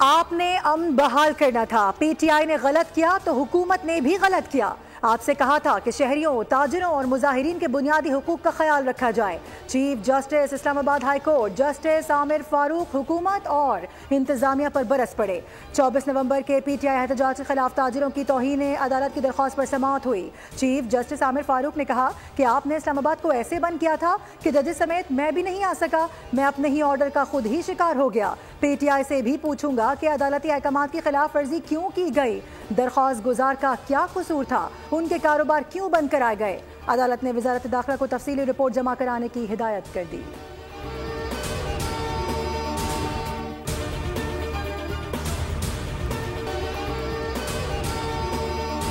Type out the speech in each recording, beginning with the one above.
आपने अमन बहाल करना था। पीटीआई ने गलत किया तो हुकूमत ने भी गलत किया। आपसे कहा था कि शहरियों, ताजिरों और मुजाहिरीन के बुनियादी हुकूक का ख्याल रखा जाए। Chief justice Islamabad high court justice Aamir Farooq हुकूमत और इंतजामिया पर बरस पड़े। 24 नवंबर के पीटीआई एहतजाज के खिलाफ ताजिरों की तौहीन अदालत की दरख्वास्त पर समाअत हुई। चीफ जस्टिस आमिर फारूक ने कहा कि आपने इस्लामाबाद को ऐसे बंद किया था कि जजेस समेत मैं भी नहीं आ सका। मैं अपने ही ऑर्डर का खुद ही शिकार हो गया। पीटीआई से भी पूछूंगा कि अदालती अहकामात की खिलाफ वर्जी क्यों की गई। दरख्वास्त गुजार का क्या कसूर था। उनके कारोबार क्यों बंद कराए गए। अदालत ने वजारत दाखिला को तफसीली रिपोर्ट जमा कराने की हिदायत कर दी।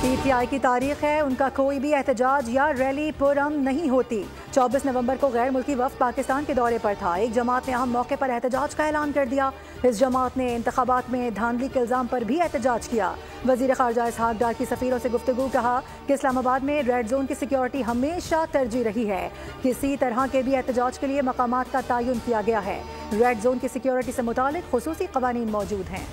पीटीआई की तारीख है, उनका कोई भी एहतजाज या रैली पुरअमन नहीं होती। 24 नवंबर को गैर मुल्की वफ्द पाकिस्तान के दौरे पर था। एक जमात ने अहम मौके पर एहतजाज का ऐलान कर दिया। इस जमात ने इंतखाबात में धांधली के इल्जाम पर भी एहतजाज किया। वजीर खारजा इसहाक डार की सफीरों से गुफ्तगू, कहा कि इस्लामाबाद में रेड जोन की सिक्योरिटी हमेशा तरजीह रही है। किसी तरह के भी एहतजाज के लिए मकामात का तयन किया गया है। रेड जोन की सिक्योरिटी से मुतालिक खुसूसी कवानीन मौजूद हैं।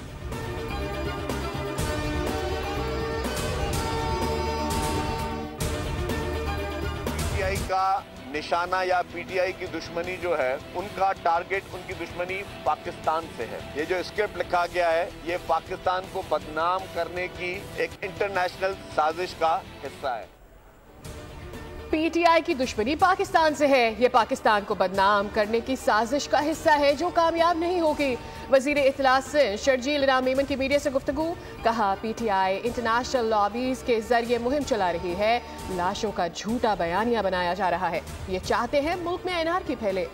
पीटीआई का निशाना या पीटीआई की दुश्मनी जो है, उनका टारगेट, उनकी दुश्मनी पाकिस्तान से है। ये जो स्क्रिप्ट लिखा गया है, ये पाकिस्तान को बदनाम करने की एक इंटरनेशनल साजिश का हिस्सा है। पीटीआई की दुश्मनी पाकिस्तान से है। ये पाकिस्तान को बदनाम करने की साजिश का हिस्सा है जो कामयाब नहीं होगी। वजीर इत्तलात से शर्जील इनाम मेमन की मीडिया से गुफ्तगू, कहा पीटीआई इंटरनेशनल लॉबीज के जरिए मुहिम चला रही है। लाशों का झूठा बयानिया बनाया जा रहा है। ये चाहते हैं मुल्क में एनआरकी फैले।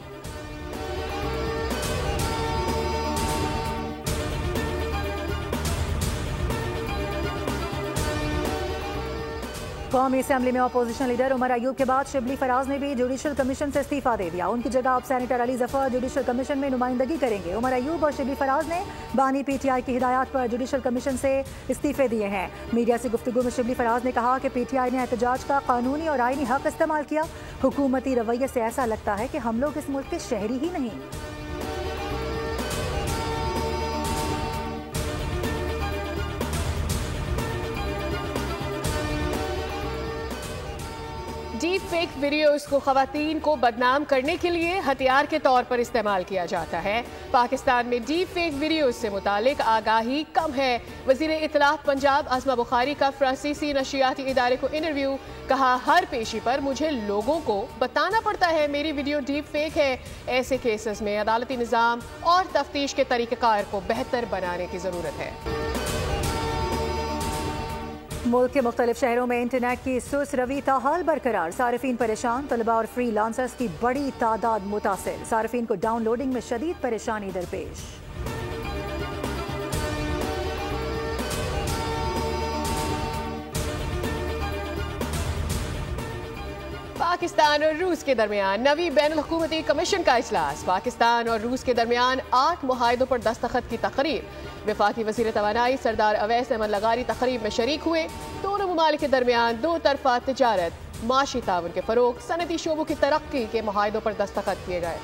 कौमी असेंबली में अपोजिशन लीडर उमर अयूब के बाद शिबली फराज ने भी जुडिशल कमीशन से इस्तीफा दे दिया। उनकी जगह अब senator Ali Zafar judicial commission में नुमाइंदगी करेंगे। उमर अयूब और शिबली फराज ने बानी पीटीआई की हिदायत पर जुडिशल कमीशन से इस्तीफे दिए हैं। मीडिया से गुफ्तगू में शिबली फराज ने कहा कि पीटीआई ने एहतजाज का कानूनी और आईनी हक इस्तेमाल किया। हुकूमती रवैये से ऐसा लगता है कि हम लोग इस मुल्क के शहरी ही नहीं। डीप फेक वीडियोस को खवातीन को बदनाम करने के लिए हथियार के तौर पर इस्तेमाल किया जाता है। पाकिस्तान में डीप फेक वीडियोस से मुतालिक आगाही कम है। वजीर इत्तलात पंजाब आसमा बुखारी का फ्रांसीसी नशियाती इदारे को इंटरव्यू, कहा हर पेशी पर मुझे लोगों को बताना पड़ता है मेरी वीडियो डीप फेक है। ऐसे केसेस में अदालती निज़ाम और तफ्तीश के तरीक़ेकार को बेहतर बनाने की ज़रूरत है। मुल्क के मुख्तलिफ शहरों में इंटरनेट की सुस्त रवी ताहाल बरकरार। सारिफीन परेशान, तलबा और फ्री लांसर्स की बड़ी तादाद मुतासिर। सारिफीन को डाउनलोडिंग में शदीद परेशानी दरपेश। पाकिस्तान और रूस के दरमियान नवी बैनुल हुकूमती कमीशन का इजलास। पाकिस्तान और रूस के दरमियान 8 मुआहिदों पर दस्तखत की तकरीर। वफाकी वज़ीर तवानाई सरदार अवैस अहमद लगारी तकरीब में शरीक हुए। दोनों ममालिक के दरमियान दो तरफा तिजारत, माशी ताउन के फरोग, सनती शोबों की तरक्की के मुआहिदों पर दस्तखत किए गए।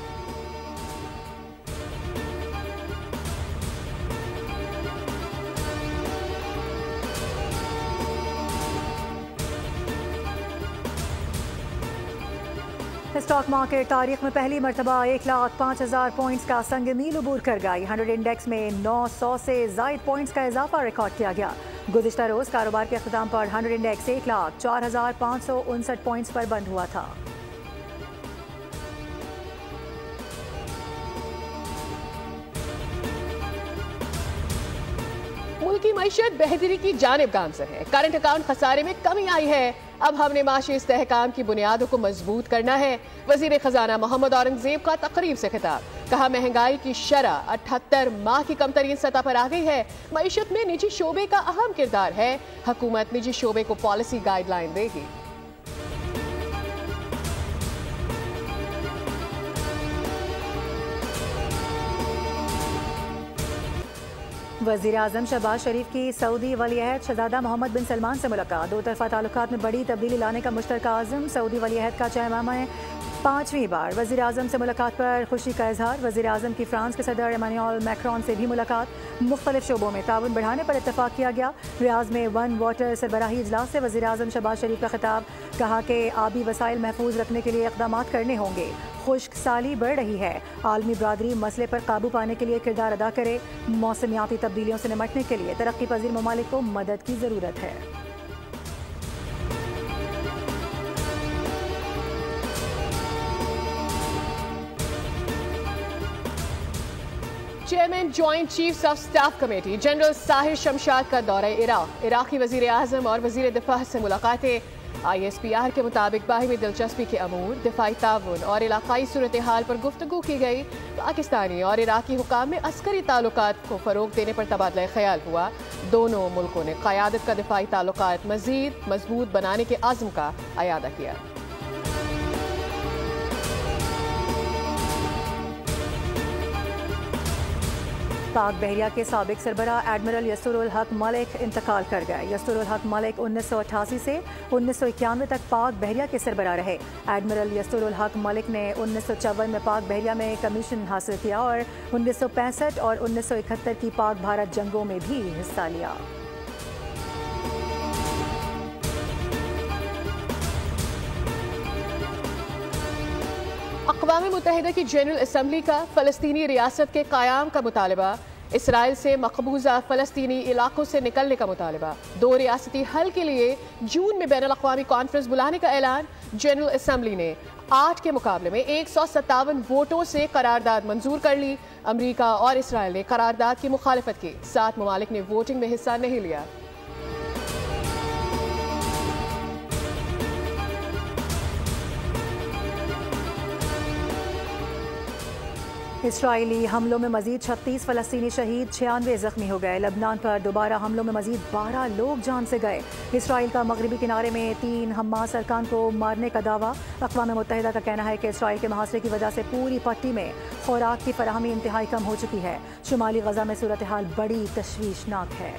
स्टॉक मार्केट तारीख में पहली मरतबा 1,05,000 पॉइंट्स का संग मील अबूर कर गई। 100 इंडेक्स में 900 से जायद पॉइंट्स का इजाफा रिकॉर्ड किया गया। गुज़िश्ता रोज कारोबार के अख्ताम पर 100 इंडेक्स 1,04,559 पॉइंट्स पर बंद हुआ था। मुल्क की मईशत बेहतरी की जानिब गामज़न है। करंट अकाउंट खसारे में कमी आई है। अब हमने माशी इस्तेहकाम की बुनियादों को मजबूत करना है। वजीर खजाना मोहम्मद औरंगजेब का तकरीब से खिताब, कहा महंगाई की शरह 78 माह की कम तरीन सतह पर आ गई है। मईशत में निजी शोबे का अहम किरदार है। हुकूमत निजी शोबे को पॉलिसी गाइडलाइन देगी। वज़ीर आज़म शहबाज शरीफ की सऊदी वलीअहद शहजादा मोहम्मद बिन सलमान से मुलाकात। दो तरफा ताल्लुकात में बड़ी तब्दीली लाने का मुश्तरका आज़म। सऊदी वलीअहद का चेहरमान 5वीं बार वज़ीर आज़म से मुलाकात पर खुशी का इजहार। वज़ीर आज़म की फ्रांस के सदर इमानुएल मैक्रोन से भी मुलाकात। मुख्तलिफ शोबों में ताउन बढ़ाने पर इत्तफाक किया गया। रियाज में वन वाटर सरबराही इजलास से वज़ीर आज़म शहबाज शरीफ का खिताब। कहा कि आबी वसाइल महफूज रखने के लिए इक़दामात करने होंगे। खुश्क साली बढ़ रही है, आलमी बरादरी मसले पर काबू पाने के लिए किरदार अदा करे। मौसमियाती तब्दीलियों से निमटने के लिए तरक्की पजीर ममालिक को मदद की ज़रूरत है। Chairman joint chiefs of staff committee general Sahir Shamshad का दौरा इराक। इराकी वजीर आजम और वजीर दिफा से मुलाकातें। ISPR के मुताबिक बाहिमी दिलचस्पी के अमूर, दिफाई ताउन और इलाकाई सूरत हाल पर गुफ्तगू की गई। पाकिस्तानी और इराकी हुकाम में अस्करी ताल्लुकात को फरोग देने पर तबादला ख्याल हुआ। दोनों मुल्कों ने क़यादत का दिफाई ताल्लुकात मजीद मजबूत बनाने के आज़म का अयादा किया। पाक बहरिया के साबिक सरबरा एडमिरल यस्तुरुल हक मलिक इंतकाल कर गए। यस्तुरुल हक मलिक 1988 से 1991 तक पाक बहरिया के सरबरा रहे। एडमिरल यस्तुरुल हक मलिक ने 1954 में पाक बहरिया में कमीशन हासिल किया और 1965 और 1971 की पाक भारत जंगों में भी हिस्सा लिया। अक़वाम मुत्तहिदा की जनरल असम्बली का फ़लस्तीनी रियासत के क़याम का मुतालबा। इसराइल से मकबूजा फ़लस्तीनी इलाकों से निकलने का मुतालबा। 2 रियासती हल के लिए जून में बैनुल अक़वामी कॉन्फ्रेंस बुलाने का ऐलान। जनरल असम्बली ने 8 के मुकाबले में 157 वोटों से करारदाद मंजूर कर ली। अमरीका और इसराइल ने करारदाद की मुखालिफत की। 7 ममालिक ने वोटिंग में हिस्सा नहीं लिया। इसराइली हमलों में मजीद 36 फ़लस्तीनी शहीद, 96 जख्मी हो गए। लबनान पर दोबारा हमलों में मजीद 12 लोग जान से गए। इसराइल का मगरबी किनारे में 3 हमास अरकान को मारने का दावा। अक़वाम मुत्तहिदा का कहना है कि इसराइल के मुहासरे की वजह से पूरी पट्टी में खुराक की फराहमी इंतहाई कम हो चुकी है। शुमाली गजा में सूरत हाल बड़ी तशवीशनाक है।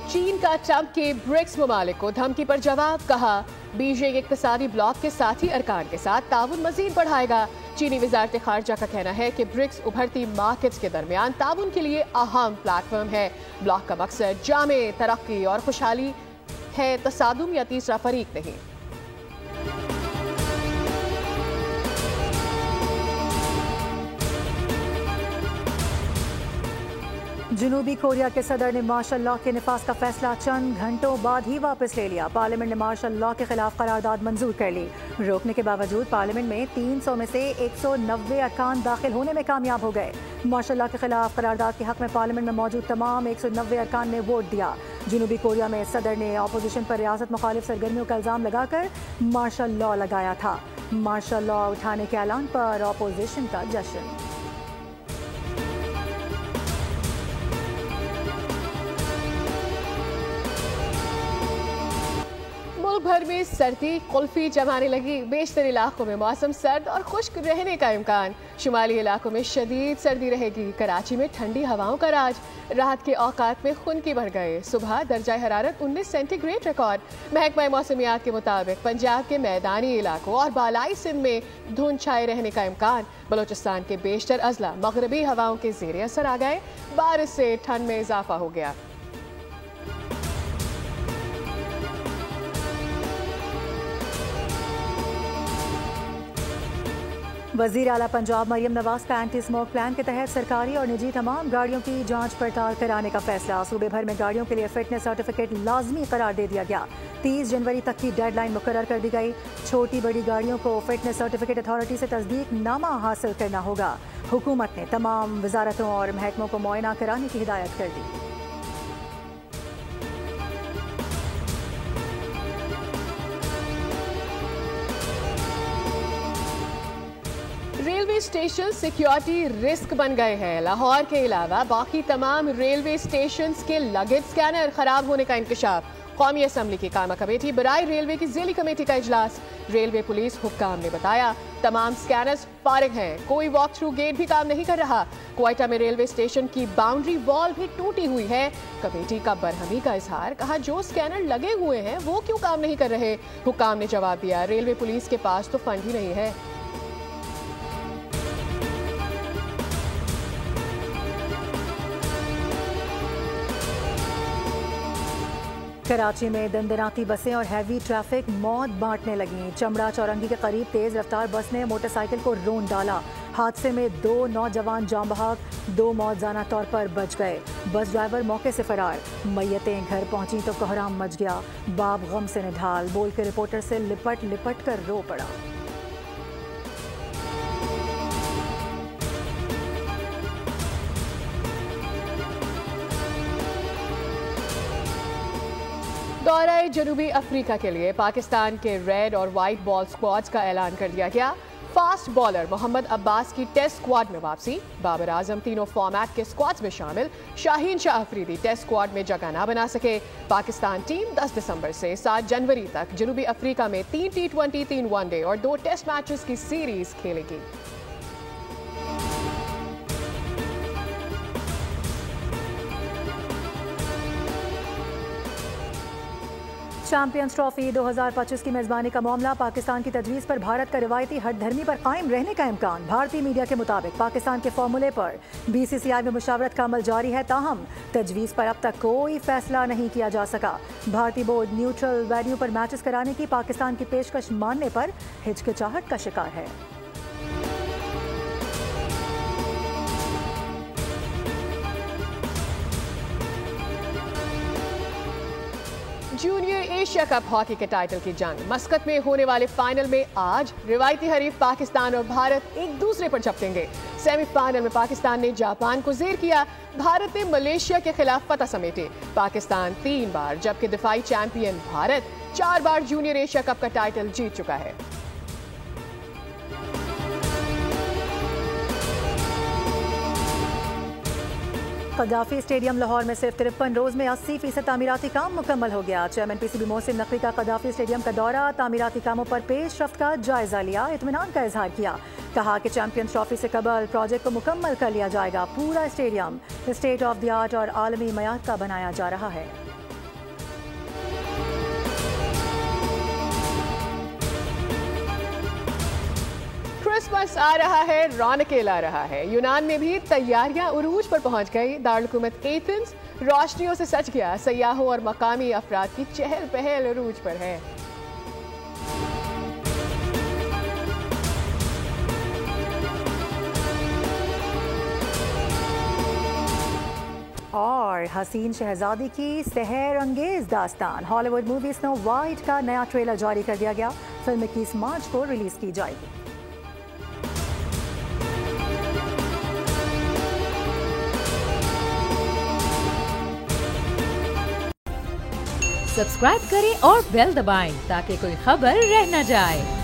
चीन का ट्रंप के ब्रिक्स ममालिक को धमकी पर जवाब। कहा बीजिंग इक़्तिसादी ब्लॉक के साथी अरकान के साथ ताउन मजीद बढ़ाएगा। चीनी वज़ारत ख़ारजा का कहना है कि ब्रिक्स उभरती मार्केट्स के दरमियान ताउन के लिए अहम प्लेटफॉर्म है। ब्लॉक का मकसद जामे तरक्की और खुशहाली है, तसादुम या तीसरा फरीक नहीं। जनूबी कोरिया के सदर ने मार्शल लॉ के निफाज का फैसला चंद घंटों बाद ही वापस ले लिया। पार्लियामेंट ने मार्शल लॉ के खिलाफ करारदाद मंजूर कर ली। रोकने के बावजूद पार्लियामेंट में 300 में से 190 अरकान दाखिल होने में कामयाब हो गए। मार्शल लॉ के खिलाफ करारदाद के हक में पार्लियामेंट में मौजूद तमाम 190 अरकान ने वोट दिया। जनूबी कोरिया में सदर ने अपोजिशन पर रियासत मुखालिफ सरगर्मियों का इल्जाम लगाकर मार्शल लॉ लगाया था। मार्शल लॉ उठाने के ऐलान पर अपोजिशन का जश्न। भर में सर्दी कुल्फी जमाने लगी। बेशतर इलाकों में मौसम सर्द और खुश्क रहने का इम्कान। शुमाली इलाकों में शदीद सर्दी रहेगी। कराची में ठंडी हवाओं का राज। रात के औकात में खुनकी बढ़ गए। सुबह दर्जा हरारत 19 सेंटीग्रेड रिकॉर्ड। महकमा मौसमियात के मुताबिक पंजाब के मैदानी इलाकों और बालाई सिंध में धुंध छाए रहने का इम्कान। बलोचिस्तान के बेशतर अजला मगरबी हवाओं के जेर असर आ गए। बारिश से ठंड में इजाफा हो गया। वज़ीर आला पंजाब मरियम नवाज का एंटी स्मोक प्लान के तहत सरकारी और निजी तमाम गाड़ियों की जांच पड़ताल कराने का फैसला। सूबे भर में गाड़ियों के लिए फिटनेस सर्टिफिकेट लाजमी करार दे दिया गया। 30 जनवरी तक की डेडलाइन मुकर्रर कर दी गई। छोटी बड़ी गाड़ियों को फिटनेस सर्टिफिकेट अथॉरिटी से तस्दीक नामा हासिल करना होगा। हुकूमत ने तमाम वजारतों और महकमों को मुआयना कराने की हिदायत कर दी। रेलवे स्टेशन सिक्योरिटी रिस्क बन गए हैं। लाहौर के अलावा बाकी तमाम रेलवे स्टेशन के लगेज स्कैनर खराब होने का इंकशाफ। कौमी असम्बली की कायमा कमेटी बराए रेलवे की ज़ेली कमेटी का इजलास। रेलवे पुलिस हुक्काम ने बताया तमाम स्कैनर्स फारिग हैं, कोई वॉक थ्रू गेट भी काम नहीं कर रहा। क्वेटा में रेलवे स्टेशन की बाउंड्री वॉल भी टूटी हुई है। कमेटी का बरहमी का इजहार, कहा जो स्कैनर लगे हुए हैं वो क्यों काम नहीं कर रहे। हुक्काम ने जवाब दिया रेलवे पुलिस के पास तो फंड ही नहीं है। कराची में दंदनाती बसें और हैवी ट्रैफिक मौत बांटने लगी। चमड़ा चौरंगी के करीब तेज रफ्तार बस ने मोटरसाइकिल को रोन डाला। हादसे में 2 नौजवान जान बहक, 2 मौत जाना तौर पर बच गए। बस ड्राइवर मौके से फरार। मैयतें घर पहुंची तो कोहराम मच गया। बाप गम से निढाल, बोल के रिपोर्टर से लिपट लिपट कर रो पड़ा। दौरे जनूबी अफ्रीका के लिए पाकिस्तान के रेड और वाइट बॉल स्क्वाड्स का ऐलान कर दिया गया। फास्ट बॉलर मोहम्मद अब्बास की टेस्ट स्क्वाड में वापसी। बाबर आजम तीनों फॉर्मेट के स्क्वाड्स में शामिल। शाहीन शाह अफरीदी टेस्ट स्क्वाड में जगह ना बना सके। पाकिस्तान टीम 10 दिसंबर से 7 जनवरी तक जनूबी अफ्रीका में 3 T20, 3 वनडे और 2 टेस्ट मैचेस की सीरीज खेलेगी। चैंपियंस ट्रॉफी 2025 की मेजबानी का मामला। पाकिस्तान की तजवीज़ पर भारत का रिवायती हठधर्मी पर कायम रहने का इम्कान। भारतीय मीडिया के मुताबिक पाकिस्तान के फॉर्मूले पर BCCI में मुशावरत का अमल जारी है, ताहम तजवीज़ पर अब तक कोई फैसला नहीं किया जा सका। भारतीय बोर्ड न्यूट्रल वेन्यू पर मैचेस कराने की पाकिस्तान की पेशकश मानने पर हिचकिचाहट का शिकार है। जूनियर एशिया कप हॉकी के टाइटल की जंग। मस्कत में होने वाले फाइनल में आज रिवायती हरीफ पाकिस्तान और भारत एक दूसरे पर झपटेंगे। सेमीफाइनल में पाकिस्तान ने जापान को ज़ेर किया। भारत ने मलेशिया के खिलाफ फतह समेटे। पाकिस्तान 3 बार जबकि दिफाई चैंपियन भारत 4 बार जूनियर एशिया कप का टाइटल जीत चुका है। कदाफी स्टेडियम लाहौर में सिर्फ 53 रोज में 80% तामीराती काम मुकम्मल हो गया। चेयरमैन PCB मोहसिन नकवी का कदाफी स्टेडियम का दौरा, तामीराती कामों पर पेशरफ्त का जायजा लिया, इत्मीनान का इजहार किया। कहा कि चैंपियंस ट्रॉफी से कबल प्रोजेक्ट को मुकम्मल कर लिया जाएगा। पूरा stadium state of the art और आलमी मयार का बनाया जा रहा है। क्रिसमस आ रहा है, रौनकें ला रहा है। यूनान में भी तैयारियां उरूज पर पहुंच गई। दारुल हुकूमत एथेंस रोशनियों से सज गया। सयाहों और मकामी अफराद की चहल पहल उरूज पर है। और हसीन शहजादी की सहर अंगेज दास्तान। हॉलीवुड मूवी स्नो वाइट का नया ट्रेलर जारी कर दिया गया। फिल्म 21 मार्च को रिलीज की जाएगी। सब्सक्राइब करें और बेल दबाएं ताकि कोई खबर रह न जाए।